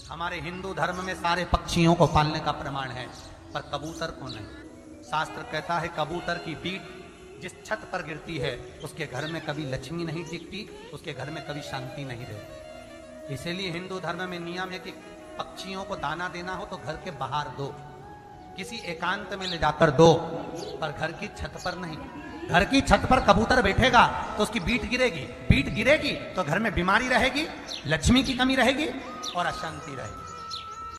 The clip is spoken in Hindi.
हमारे हिंदू धर्म में सारे पक्षियों को पालने का प्रमाण है, पर कबूतर को नहीं। शास्त्र कहता है कबूतर की बीट जिस छत पर गिरती है उसके घर में कभी लक्ष्मी नहीं टिकती, उसके घर में कभी शांति नहीं रहती। इसीलिए हिंदू धर्म में नियम है कि पक्षियों को दाना देना हो तो घर के बाहर दो, किसी एकांत में ले जाकर दो, पर घर की छत पर नहीं। घर की छत पर कबूतर बैठेगा तो उसकी बीट गिरेगी, बीट गिरेगी तो घर में बीमारी रहेगी, लक्ष्मी की कमी रहेगी और अशांति रहेगी।